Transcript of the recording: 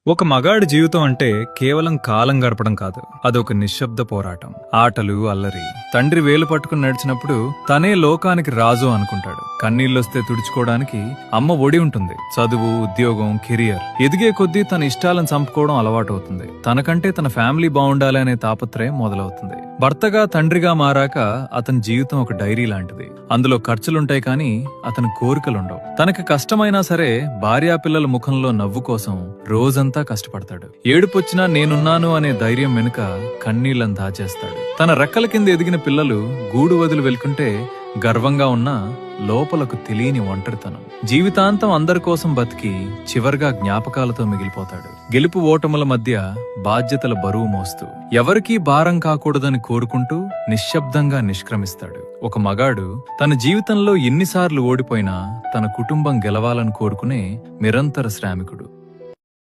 ఒక మగాడి జీవితం అంటే కేవలం కాలం గడపడం కాదు, అదొక నిశ్శబ్ద పోరాటం. ఆటలు, అల్లరి. తండ్రి వేలు పట్టుకుని నడిచినప్పుడు తనే లోకానికి రాజు అనుకుంటాడు. కన్నీళ్ళొస్తే తుడుచుకోవడానికి అమ్మ ఒడి ఉంటుంది. చదువు, ఉద్యోగం, కెరియర్. ఎదిగే కొద్దీ తన ఇష్టాలను చంపుకోవడం అలవాటవుతుంది. తనకంటే తన ఫ్యామిలీ బాగుండాలి అనే తాపత్రయం మొదలవుతుంది. భర్తగా, తండ్రిగా మారాక అతని జీవితం ఒక డైరీ లాంటిది. అందులో ఖర్చులుంటాయి కానీ అతని కోరికలుండవు. తనకి కష్టమైనా సరే భార్యాపిల్లల ముఖంలో నవ్వు కోసం రోజంతా కష్టపడతాడు. ఏడుపొచ్చినా నేనున్నాను అనే ధైర్యం వెనుక కన్నీళ్లను దాచేస్తాడు. తన రెక్కల కింద ఎదిగిన పిల్లలు గూడు వదిలి వెళ్తుంటే గర్వంగా ఉన్నా లోపలకు తెలియని ఒంటరితనం. జీవితాంతం అందరి కోసం బతికి చివరిగా జ్ఞాపకాలతో మిగిలిపోతాడు. గెలుపు ఓటముల మధ్య బాధ్యతల బరువు మోస్తూ ఎవరికీ భారం కాకూడదని కోరుకుంటూ నిశ్శబ్దంగా నిష్క్రమిస్తాడు. ఒక మగాడు తన జీవితంలో ఎన్నిసార్లు ఓడిపోయినా తన కుటుంబం గెలవాలని కోరుకునే నిరంతర శ్రామికుడు.